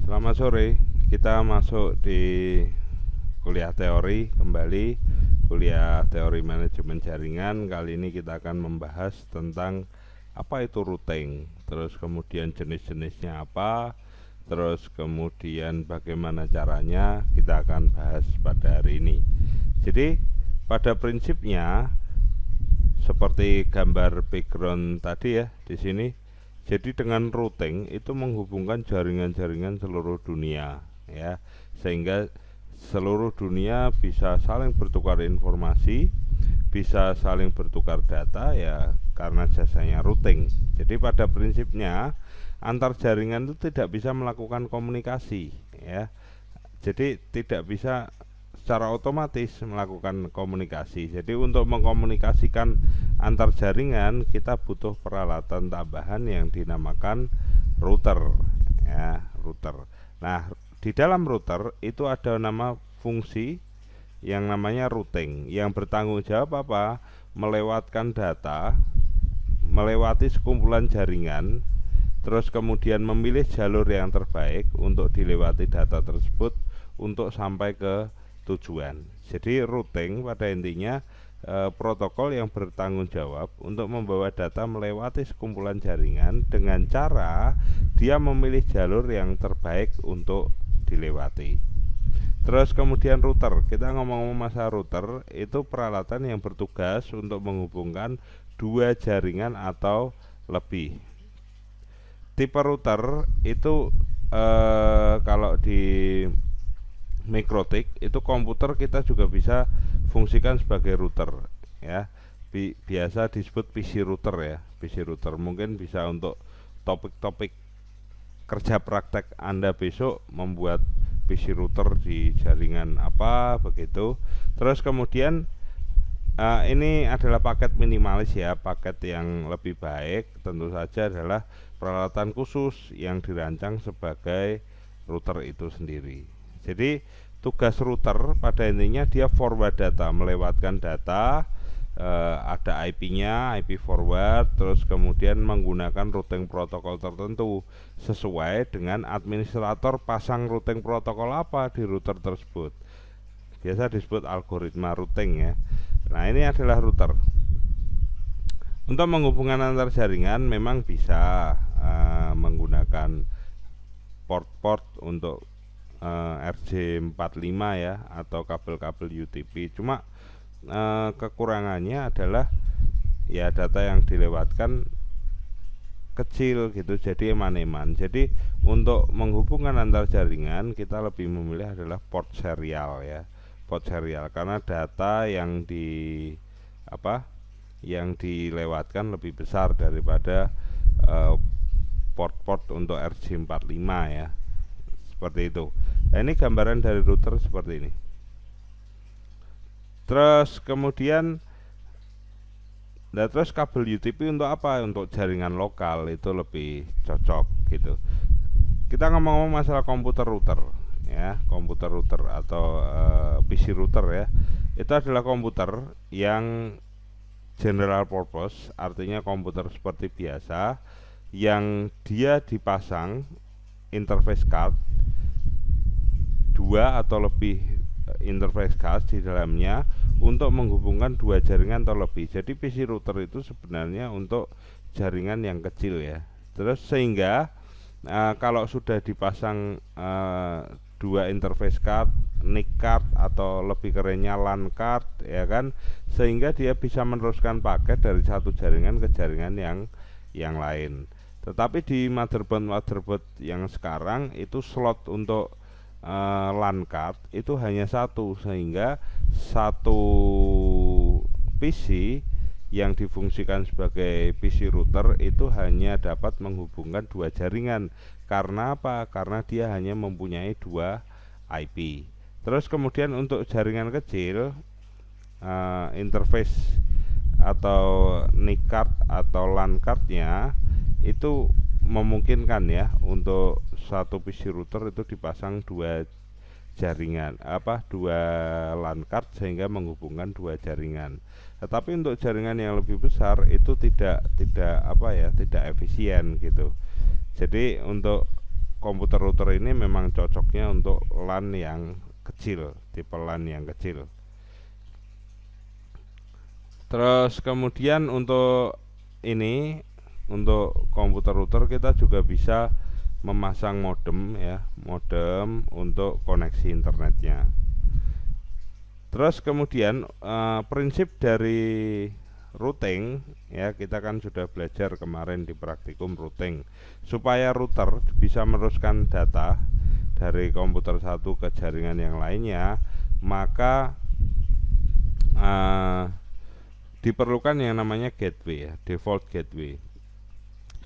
Selamat sore, kita masuk di kuliah teori kembali, kuliah teori manajemen jaringan. Kali ini kita akan membahas tentang apa itu routing, terus kemudian jenis-jenisnya apa, terus kemudian bagaimana caranya, kita akan bahas pada hari ini. Jadi pada prinsipnya seperti gambar background tadi ya di sini. Jadi dengan routing itu menghubungkan jaringan-jaringan seluruh dunia ya, sehingga seluruh dunia bisa saling bertukar informasi, bisa saling bertukar data ya karena jasanya routing. Jadi pada prinsipnya antar jaringan itu tidak bisa melakukan komunikasi ya. Jadi tidak bisa secara otomatis melakukan komunikasi. Jadi untuk mengkomunikasikan antar jaringan kita butuh peralatan tambahan yang dinamakan router ya, router. Nah, di dalam router itu ada nama fungsi yang namanya routing yang bertanggung jawab apa? Melewatkan data, melewati sekumpulan jaringan, terus kemudian memilih jalur yang terbaik untuk dilewati data tersebut untuk sampai ke tujuan. Jadi routing pada intinya protokol yang bertanggung jawab untuk membawa data melewati sekumpulan jaringan dengan cara dia memilih jalur yang terbaik untuk dilewati. Terus kemudian router, kita ngomong-ngomong masalah router, itu peralatan yang bertugas untuk menghubungkan dua jaringan atau lebih. Tipe router itu kalau di Mikrotik itu komputer kita juga bisa fungsikan sebagai router ya. Biasa disebut PC router ya. PC router mungkin bisa untuk topik-topik kerja praktek Anda besok membuat PC router di jaringan apa begitu. Terus kemudian ini adalah paket minimalis ya, paket yang lebih baik tentu saja adalah peralatan khusus yang dirancang sebagai router itu sendiri. Jadi tugas router pada intinya dia forward data, melewatkan data, ada IP-nya, IP forward, terus kemudian menggunakan routing protokol tertentu sesuai dengan administrator pasang routing protokol apa di router tersebut. Biasa disebut algoritma routing ya. Nah, ini adalah router. Untuk menghubungkan antar jaringan memang bisa menggunakan port-port untuk RJ45 ya atau kabel-kabel UTP. Cuma kekurangannya adalah ya data yang dilewatkan kecil gitu, jadi eman-eman. Jadi untuk menghubungkan antar jaringan kita lebih memilih adalah port serial ya, port serial, karena data yang yang dilewatkan lebih besar daripada port-port untuk RJ45 ya, seperti itu. Nah, ini gambaran dari router seperti ini. Terus kemudian terus kabel UTP untuk apa? Untuk jaringan lokal itu lebih cocok gitu. Kita ngomong-ngomong masalah komputer router ya, komputer router atau PC router ya. Itu adalah komputer yang general purpose, artinya komputer seperti biasa yang dia dipasang interface card, dua atau lebih interface card di dalamnya untuk menghubungkan dua jaringan atau lebih. Jadi PC router itu sebenarnya untuk jaringan yang kecil ya. Terus sehingga kalau sudah dipasang dua interface card, NIC card atau lebih kerennya LAN card ya kan, sehingga dia bisa meneruskan paket dari satu jaringan ke jaringan yang lain. Tetapi di motherboard yang sekarang itu slot untuk LAN card itu hanya satu, sehingga satu PC yang difungsikan sebagai PC router itu hanya dapat menghubungkan dua jaringan. Karena apa? Karena dia hanya mempunyai dua IP. Terus kemudian untuk jaringan kecil, interface atau NIC card atau LAN cardnya itu memungkinkan ya untuk satu PC router itu dipasang dua jaringan dua LAN card sehingga menghubungkan dua jaringan. Tetapi untuk jaringan yang lebih besar itu tidak efisien gitu. Jadi untuk komputer router ini memang cocoknya untuk LAN yang kecil, tipe LAN yang kecil. Terus kemudian untuk ini, untuk komputer router kita juga bisa memasang modem ya, modem untuk koneksi internetnya. Terus kemudian prinsip dari routing ya, kita kan sudah belajar kemarin di praktikum routing. Supaya router bisa meneruskan data dari komputer satu ke jaringan yang lainnya, maka diperlukan yang namanya gateway ya, default gateway.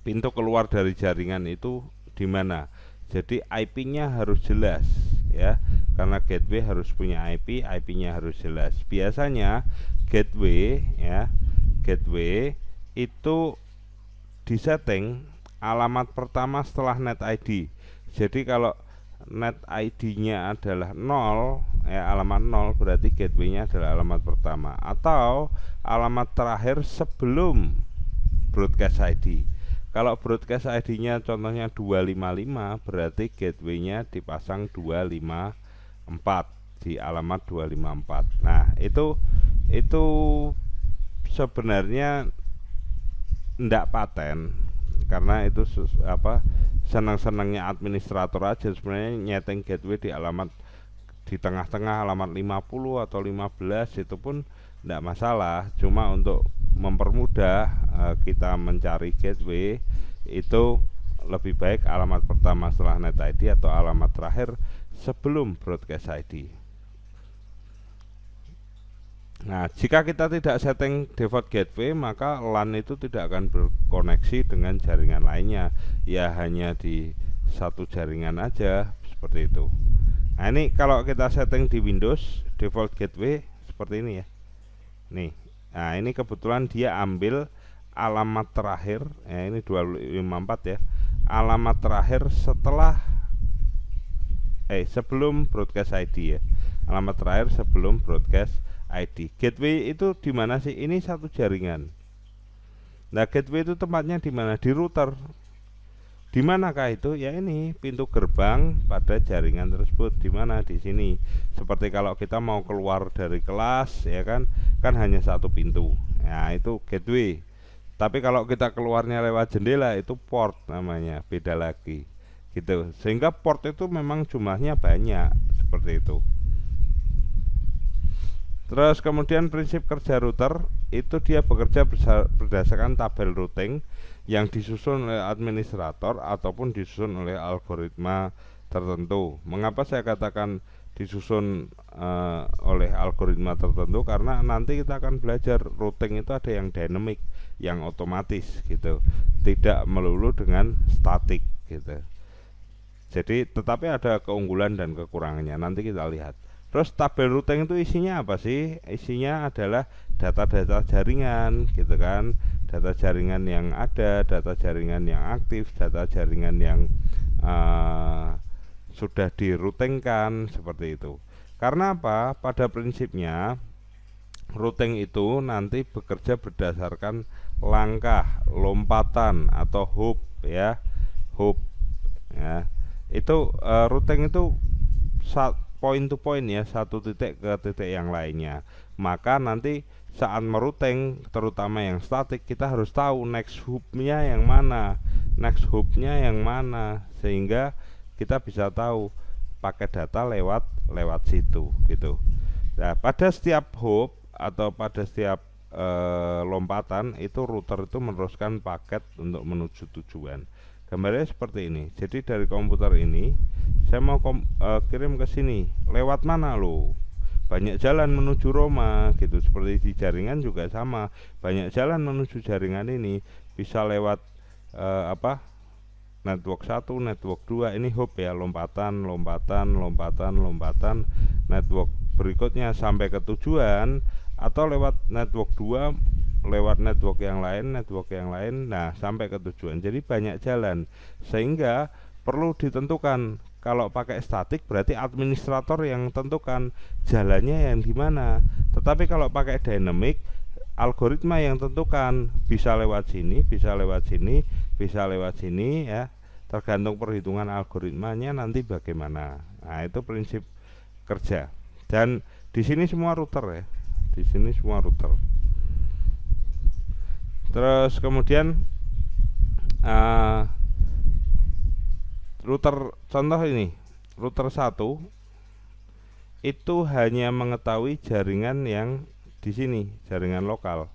Pintu keluar dari jaringan itu di mana? Jadi IP-nya harus jelas ya, karena gateway harus punya IP, IP-nya harus jelas. Biasanya gateway ya, gateway itu disetting alamat pertama setelah net ID. Jadi kalau net ID-nya adalah 0 ya, alamat 0, berarti gateway-nya adalah alamat pertama, atau alamat terakhir sebelum broadcast ID. Kalau broadcast ID-nya contohnya 255, berarti gateway-nya dipasang 254 di alamat 254. Nah, itu sebenarnya ndak paten, karena itu senang-senangnya administrator aja sebenarnya nyeting gateway di alamat di tengah-tengah alamat 50 atau 15, itu pun ndak masalah. Cuma untuk mempermudah kita mencari gateway, itu lebih baik alamat pertama setelah net ID atau alamat terakhir sebelum broadcast ID. Nah, jika kita tidak setting default gateway, maka LAN itu tidak akan berkoneksi dengan jaringan lainnya, ya hanya di satu jaringan aja, seperti itu. Nah, ini kalau kita setting di Windows default gateway seperti ini ya. Nih, nah ini kebetulan dia ambil alamat terakhir ya, ini 254 ya, alamat terakhir setelah sebelum broadcast ID ya, alamat terakhir sebelum broadcast ID. Gateway itu di mana sih? Ini satu jaringan. Nah, gateway itu tempatnya di mana? Di router. Di manakah itu? Ya ini pintu gerbang pada jaringan tersebut. Di mana? Di sini. Seperti kalau kita mau keluar dari kelas ya kan hanya satu pintu. Nah, itu gateway. Tapi kalau kita keluarnya lewat jendela, itu port namanya, beda lagi. Gitu. Sehingga port itu memang jumlahnya banyak, seperti itu. Terus kemudian prinsip kerja router itu dia bekerja berdasarkan tabel routing yang disusun oleh administrator ataupun disusun oleh algoritma tertentu. Mengapa saya katakan disusun oleh algoritma tertentu? Karena nanti kita akan belajar routing itu ada yang dynamic, yang otomatis gitu, tidak melulu dengan statik gitu. Jadi tetapi ada keunggulan dan kekurangannya, nanti kita lihat. Terus tabel routing itu isinya apa sih? Isinya adalah data-data jaringan gitu kan, data jaringan yang ada, data jaringan yang aktif, data jaringan yang sudah diroutingkan, seperti itu. Karena apa? Pada prinsipnya routing itu nanti bekerja berdasarkan langkah, lompatan atau hop ya, hop ya. Itu routing itu point to point ya, satu titik ke titik yang lainnya. Maka nanti saat merouting, terutama yang statik, kita harus tahu next hub-nya yang mana, next hub-nya yang mana, sehingga kita bisa tahu pakai data lewat situ gitu. Nah, pada setiap hub atau pada setiap lompatan itu router itu meneruskan paket untuk menuju tujuan. Gambarnya seperti ini. Jadi dari komputer ini saya mau kirim ke sini, lewat mana lo? Banyak jalan menuju Roma gitu. Seperti di jaringan juga sama, banyak jalan menuju jaringan ini. Bisa lewat network 1, network 2, ini hub ya, lompatan, network berikutnya sampai ke tujuan, atau lewat network 2, lewat network yang lain, nah sampai ke tujuan. Jadi banyak jalan, sehingga perlu ditentukan. Kalau pakai statik berarti administrator yang tentukan jalannya yang di mana. Tetapi kalau pakai dynamic, algoritma yang tentukan, bisa lewat sini, bisa lewat sini, bisa lewat sini ya. tergantung perhitungan algoritmanya nanti bagaimana. Nah, itu prinsip kerja. Dan di sini semua router ya. Di sini semua router. Terus kemudian router contoh ini, router 1 itu hanya mengetahui jaringan yang di sini, jaringan lokal.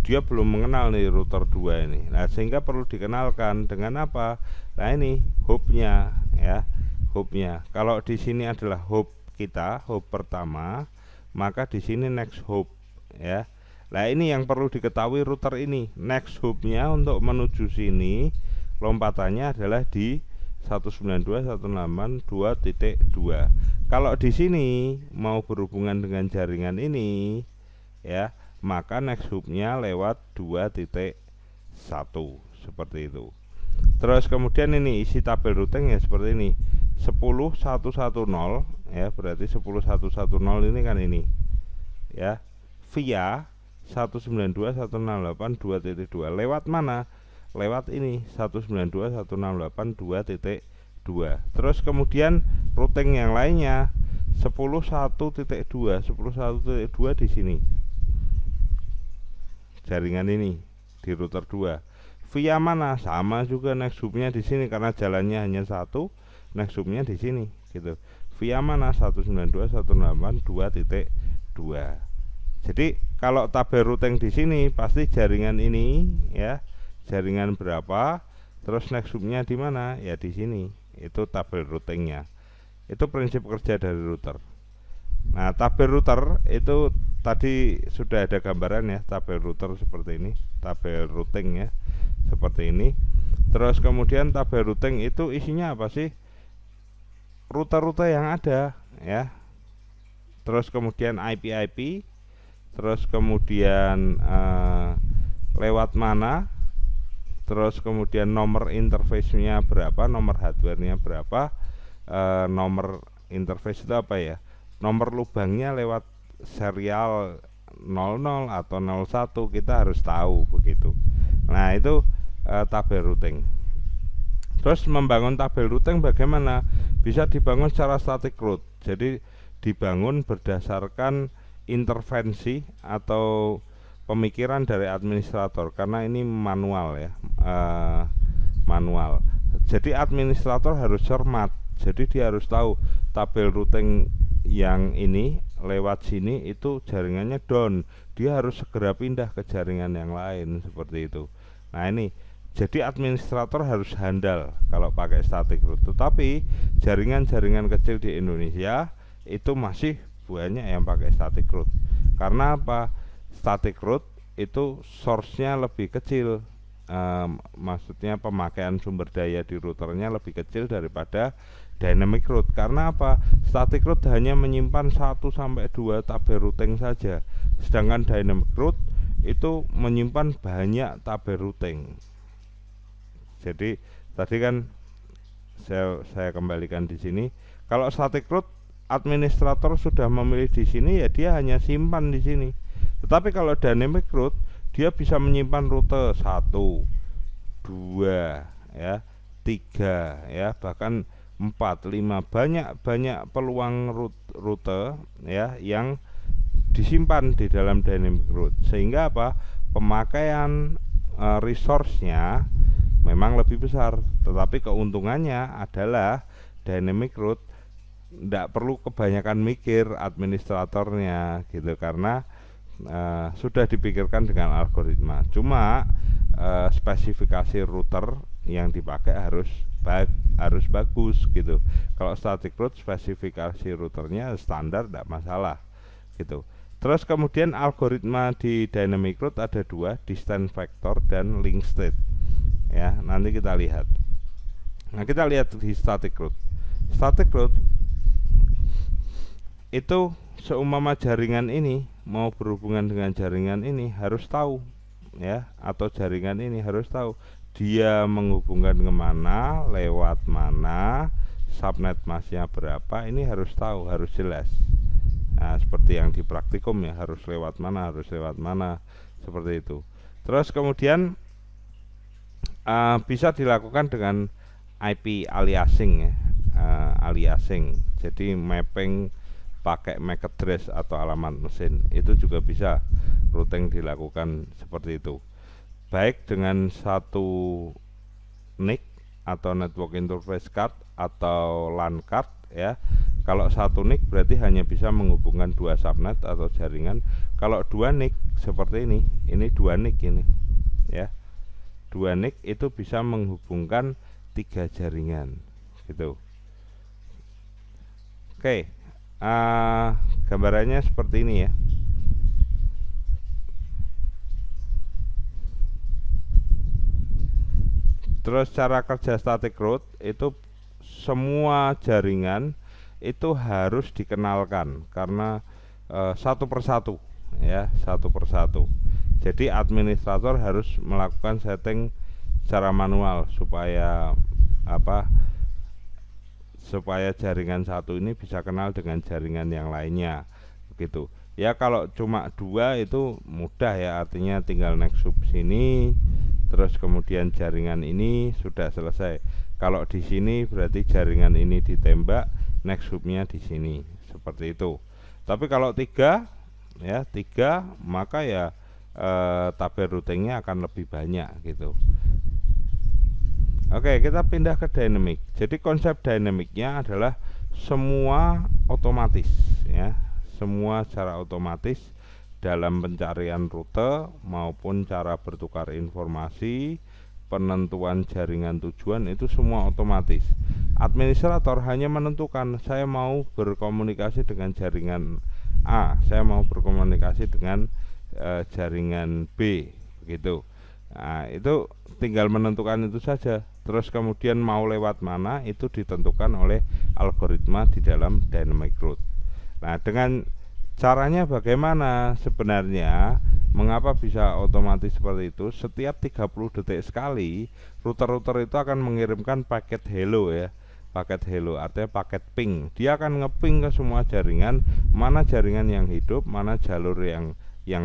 Dia belum mengenal nih router 2 ini. Nah, sehingga perlu dikenalkan dengan apa? Nah, ini hubnya ya, hubnya. Kalau di sini adalah hub kita, hub pertama, maka di sini next hub ya. Nah, ini yang perlu diketahui router ini. Next hubnya untuk menuju sini lompatannya adalah di 192.168.2.2. Kalau di sini mau berhubungan dengan jaringan ini ya, maka next hubnya lewat 2.1 seperti itu. Terus kemudian ini isi tabel routing ya seperti ini. 10.110 ya, berarti 10.110 ini kan ini ya, via 192.168.2.2. Lewat mana? Lewat ini 192.168.2.2. Terus kemudian routing yang lainnya 10.1.2 di sini. Jaringan ini di router 2. Via mana? Sama juga next hubnya di sini karena jalannya hanya satu, next hubnya di sini gitu. Via mana? 192.168.2.2. Jadi kalau tabel routing di sini pasti jaringan ini ya, jaringan berapa, terus next hubnya di mana? Ya di sini. Itu tabel routingnya. Itu prinsip kerja dari router. Nah, tabel router itu tadi sudah ada gambaran ya, tabel router seperti ini, tabel routing ya, seperti ini. Terus kemudian tabel routing itu isinya apa sih? Rute-rute yang ada ya. Terus kemudian IP, terus kemudian lewat mana, terus kemudian nomor interface-nya berapa, nomor hardware-nya berapa, nomor interface itu apa ya, nomor lubangnya lewat serial 00 atau 01, kita harus tahu begitu. Nah, itu tabel routing. Terus membangun tabel routing bagaimana? Bisa dibangun secara static route. Jadi dibangun berdasarkan intervensi atau pemikiran dari administrator, karena ini manual ya, manual. Jadi administrator harus cermat. Jadi dia harus tahu tabel routing yang ini lewat sini itu jaringannya down, dia harus segera pindah ke jaringan yang lain seperti itu. Nah, ini jadi administrator harus handal kalau pakai static route. Tetapi jaringan-jaringan kecil di Indonesia itu masih banyak yang pakai static route. Karena apa? Static route itu source-nya lebih kecil, maksudnya pemakaian sumber daya di routernya lebih kecil daripada dynamic route. Karena apa? Static route hanya menyimpan 1-2 tabel routing saja, sedangkan dynamic route itu menyimpan banyak tabel routing. Jadi tadi kan saya kembalikan di sini. Kalau static route administrator sudah memilih di sini ya dia hanya simpan di sini. Tetapi kalau dynamic route dia bisa menyimpan rute 1, 2 ya, 3 ya, bahkan 4, 5, banyak peluang rute ya yang disimpan di dalam dynamic route, sehingga apa? Pemakaian resource-nya memang lebih besar, tetapi keuntungannya adalah dynamic route tidak perlu kebanyakan mikir administratornya gitu, karena sudah dipikirkan dengan algoritma. Cuma spesifikasi router yang dipakai harus bagus gitu. Kalau static route spesifikasi routernya standar, tidak masalah gitu. Terus kemudian algoritma di dynamic route ada dua, distance vector dan link state ya, nanti kita lihat. Nah, kita lihat di static route. Static route itu seumpama jaringan ini mau berhubungan dengan jaringan ini harus tahu ya, atau jaringan ini harus tahu dia menghubungkan kemana, lewat mana, subnet masknya berapa, ini harus tahu, harus jelas. Nah, seperti yang di praktikum ya, harus lewat mana, seperti itu. Terus kemudian Bisa dilakukan dengan IP aliasing ya, aliasing. Jadi mapping pakai MAC address atau alamat mesin itu juga bisa routing dilakukan seperti itu. Baik dengan satu NIC atau network interface card atau LAN card ya. Kalau satu NIC berarti hanya bisa menghubungkan dua subnet atau jaringan. Kalau dua NIC seperti ini dua NIC ini ya. Dua NIC itu bisa menghubungkan tiga jaringan gitu. Oke, gambarannya seperti ini ya. Terus cara kerja static route itu semua jaringan itu harus dikenalkan karena satu persatu ya, satu persatu. Jadi administrator harus melakukan setting secara manual supaya supaya jaringan satu ini bisa kenal dengan jaringan yang lainnya begitu. Ya kalau cuma dua itu mudah ya, artinya tinggal next sub sini terus kemudian jaringan ini sudah selesai. Kalau di sini berarti jaringan ini ditembak, next subnya di sini seperti itu. Tapi kalau tiga maka ya tabel routingnya akan lebih banyak gitu. Oke, kita pindah ke dynamic. Jadi konsep dynamicnya adalah semua otomatis ya, semua secara otomatis dalam pencarian rute maupun cara bertukar informasi, penentuan jaringan tujuan itu semua otomatis. Administrator hanya menentukan saya mau berkomunikasi dengan jaringan A, saya mau berkomunikasi dengan jaringan B begitu. Nah, itu tinggal menentukan itu saja. Terus kemudian mau lewat mana itu ditentukan oleh algoritma di dalam dynamic route. Nah, dengan caranya bagaimana sebenarnya? Mengapa bisa otomatis seperti itu? Setiap 30 detik sekali router-router itu akan mengirimkan paket hello ya. Paket hello artinya paket ping. Dia akan ngeping ke semua jaringan, mana jaringan yang hidup, mana jalur yang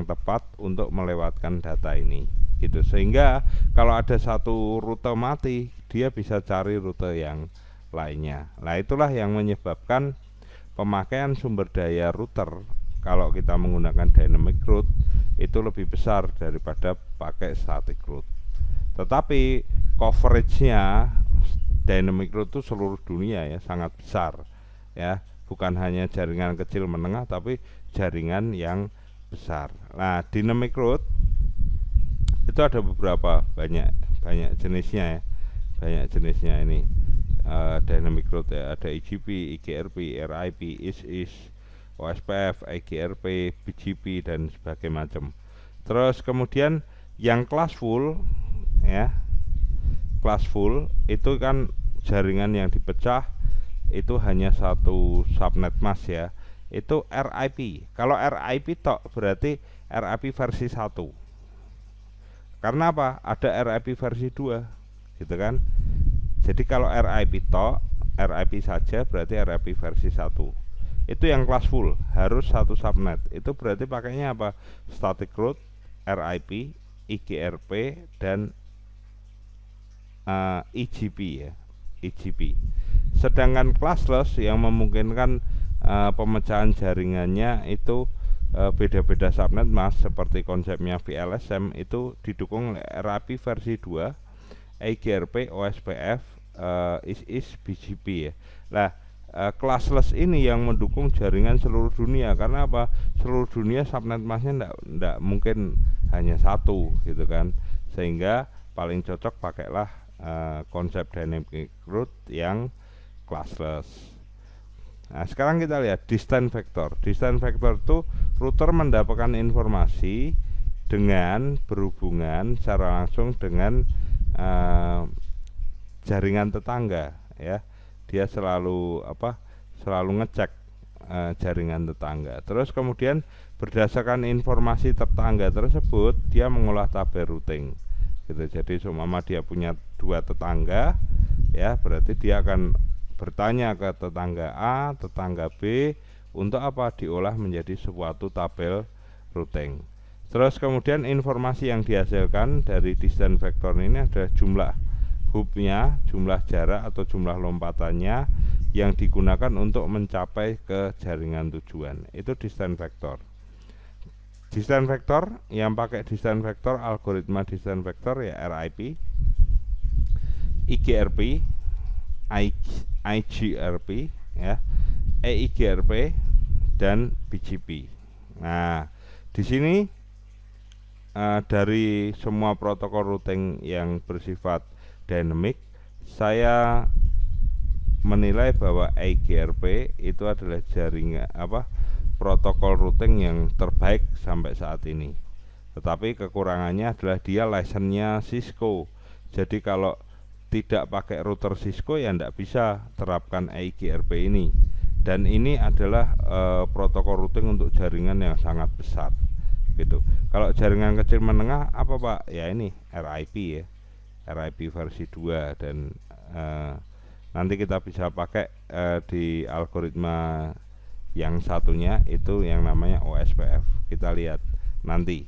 tepat untuk melewatkan data ini gitu. Sehingga kalau ada satu rute mati, dia bisa cari rute yang lainnya. Nah, itulah yang menyebabkan pemakaian sumber daya router kalau kita menggunakan dynamic route itu lebih besar daripada pakai static route. Tetapi coveragenya dynamic route itu seluruh dunia ya, sangat besar ya, bukan hanya jaringan kecil menengah tapi jaringan yang besar. Nah, dynamic route itu ada beberapa banyak jenisnya ya, banyak jenisnya ini dynamic route ya, ada IGP, IGRP, RIP, IS, OSPF, IGRP, BGP dan sebagainya macam. Terus kemudian yang classful ya, classful itu kan jaringan yang dipecah itu hanya satu subnet mask ya, itu RIP. Kalau RIP tok berarti RIP versi 1. Karena apa? Ada RIP versi 2 gitu kan. Jadi kalau RIP tok, RIP saja berarti RIP versi 1. Itu yang classful, harus satu subnet. Itu berarti pakainya apa? Static route, RIP, IGRP dan IGP ya, IGP. Sedangkan classless yang memungkinkan pemecahan jaringannya itu beda-beda subnet mask seperti konsepnya VLSM itu didukung oleh RIP versi 2, IGRP, OSPF, IS, BGP ya. Nah, classless ini yang mendukung jaringan seluruh dunia. Karena apa? Seluruh dunia subnet masknya ndak mungkin hanya satu gitu kan. Sehingga paling cocok pakailah konsep dynamic route yang classless. Nah, sekarang kita lihat distance vector. Distance vector itu router mendapatkan informasi dengan berhubungan secara langsung dengan jaringan tetangga ya. Dia selalu ngecek jaringan tetangga. Terus kemudian berdasarkan informasi tetangga tersebut dia mengolah tabel routing gitu. Jadi seumpama dia punya dua tetangga ya, berarti dia akan bertanya ke tetangga A, tetangga B untuk apa? Diolah menjadi suatu tabel routing. Terus kemudian informasi yang dihasilkan dari distance vector ini adalah jumlah hubnya, jumlah jarak atau jumlah lompatannya yang digunakan untuk mencapai ke jaringan tujuan. Itu distance vector. Distance vector yang pakai distance vector, algoritma distance vector ya RIP, IGRP, IGRP ya, EIGRP dan BGP. Nah, di sini dari semua protokol routing yang bersifat dynamic, saya menilai bahwa IGRP itu adalah jaringan protokol routing yang terbaik sampai saat ini. Tetapi kekurangannya adalah dia license-nya Cisco. Jadi kalau tidak pakai router Cisco ya tidak bisa terapkan IGRP ini. Dan ini adalah protokol routing untuk jaringan yang sangat besar gitu. Kalau jaringan kecil menengah apa Pak? Ya ini RIP ya. RIP versi 2 dan nanti kita bisa pakai di algoritma yang satunya itu yang namanya OSPF. Kita lihat nanti.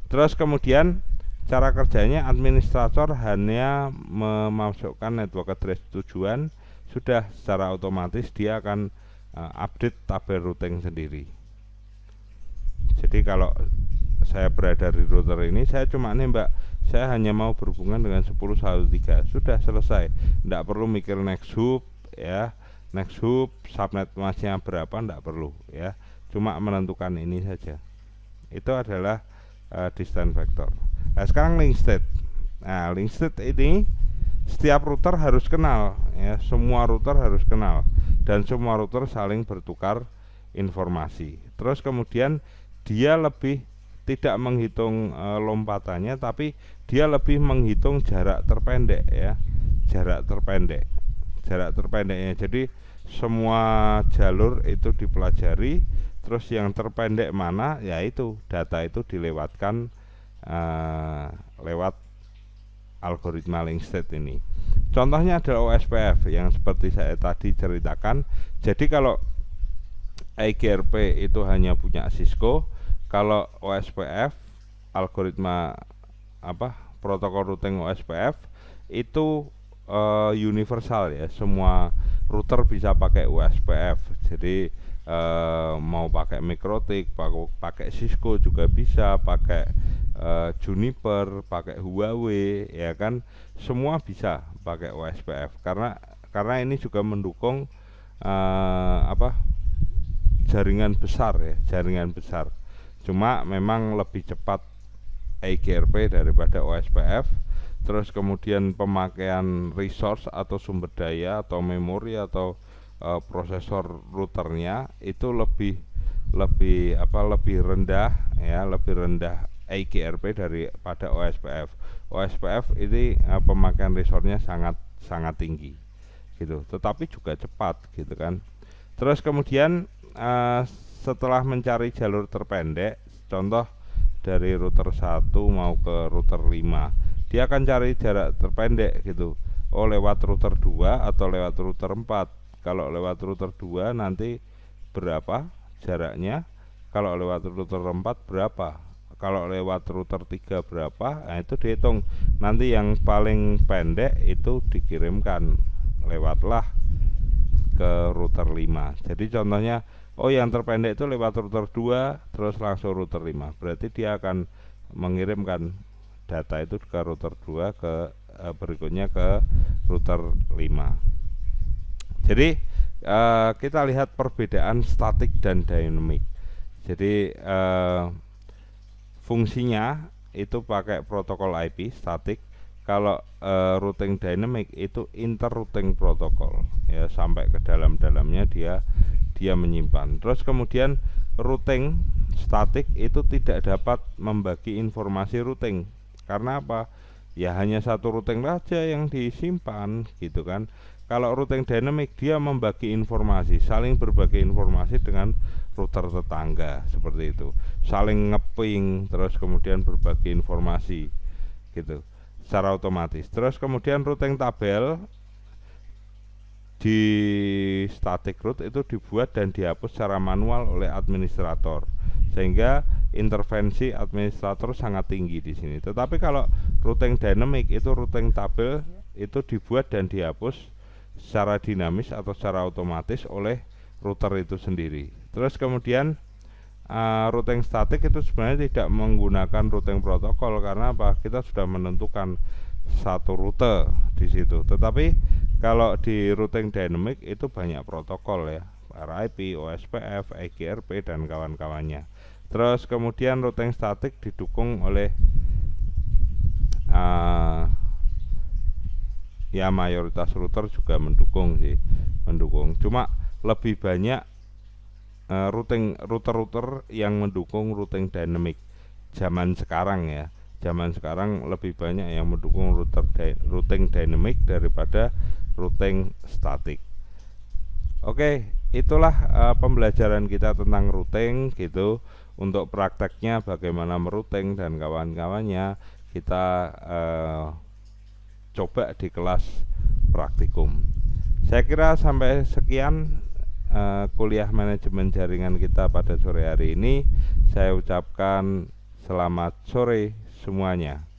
Terus kemudian cara kerjanya, administrator hanya memasukkan network address tujuan, sudah secara otomatis dia akan update tabel routing sendiri. Jadi kalau saya berada di router ini, saya cuma nembak, saya hanya mau berhubungan dengan 10.1.3, sudah selesai. Tidak perlu mikir next hop ya, next hop subnet masnya berapa, tidak perlu ya, cuma menentukan ini saja. Itu adalah distance vector. Nah sekarang link state. Nah link state ini setiap router harus kenal ya, semua router harus kenal dan semua router saling bertukar informasi. Terus kemudian dia lebih tidak menghitung lompatannya, tapi dia lebih menghitung jarak terpendek ya, jarak terpendeknya. Jadi semua jalur itu dipelajari, terus yang terpendek mana, yaitu data itu dilewatkan lewat algoritma link state ini. Contohnya adalah OSPF yang seperti saya tadi ceritakan. Jadi kalau IGRP itu hanya punya Cisco, kalau OSPF algoritma protokol routing OSPF itu universal ya, semua router bisa pakai OSPF. Jadi mau pakai MikroTik, pakai Cisco juga bisa, pakai Juniper, pakai Huawei ya kan, semua bisa pakai OSPF karena ini juga mendukung jaringan besar ya, jaringan besar. Cuma memang lebih cepat IGRP daripada OSPF. Terus kemudian pemakaian resource atau sumber daya atau memori atau prosesor routernya itu lebih rendah ya, lebih rendah IGRP daripada OSPF. OSPF ini pemakaian resource-nya sangat tinggi gitu, tetapi juga cepat gitu kan. Terus kemudian setelah mencari jalur terpendek, contoh dari router 1 mau ke router 5, dia akan cari jarak terpendek gitu. Oh lewat router 2 atau lewat router 4. Kalau lewat router 2 nanti berapa jaraknya, kalau lewat router 4 berapa, kalau lewat router 3 berapa. Nah itu dihitung, nanti yang paling pendek itu dikirimkan, lewatlah ke router 5. Jadi contohnya, oh yang terpendek itu lewat router 2 terus langsung router 5. Berarti dia akan mengirimkan data itu ke router 2 berikutnya ke router 5. Jadi kita lihat perbedaan statik dan dynamic. Jadi fungsinya itu pakai protokol IP statik. Kalau routing dynamic itu interrouting protokol ya, sampai ke dalam-dalamnya dia menyimpan. Terus kemudian routing statik itu tidak dapat membagi informasi routing. Karena apa? Ya hanya satu routing saja yang disimpan gitu kan. Kalau routing dynamic dia membagi informasi, saling berbagi informasi dengan router tetangga seperti itu. Saling ngeping, terus kemudian berbagi informasi gitu secara otomatis. Terus kemudian routing tabel di static route itu dibuat dan dihapus secara manual oleh administrator, sehingga intervensi administrator sangat tinggi di sini. Tetapi kalau routing dynamic itu routing tabel itu dibuat dan dihapus secara dinamis atau secara otomatis oleh router itu sendiri. Terus kemudian routing static itu sebenarnya tidak menggunakan routing protokol karena apa? Kita sudah menentukan satu rute di situ. Tetapi kalau di routing dynamic itu banyak protokol ya, RIP, OSPF, EGRP dan kawan-kawannya. Terus kemudian routing static didukung oleh ya mayoritas router juga mendukung sih, Cuma lebih banyak router-router yang mendukung routing dynamic zaman sekarang ya. Zaman sekarang lebih banyak yang mendukung routing dynamic daripada routing static. Oke, itulah pembelajaran kita tentang routing gitu. Untuk prakteknya bagaimana merouting dan kawan-kawannya kita coba di kelas praktikum. Saya kira sampai sekian kuliah manajemen jaringan kita pada sore hari ini. Saya ucapkan selamat sore semuanya.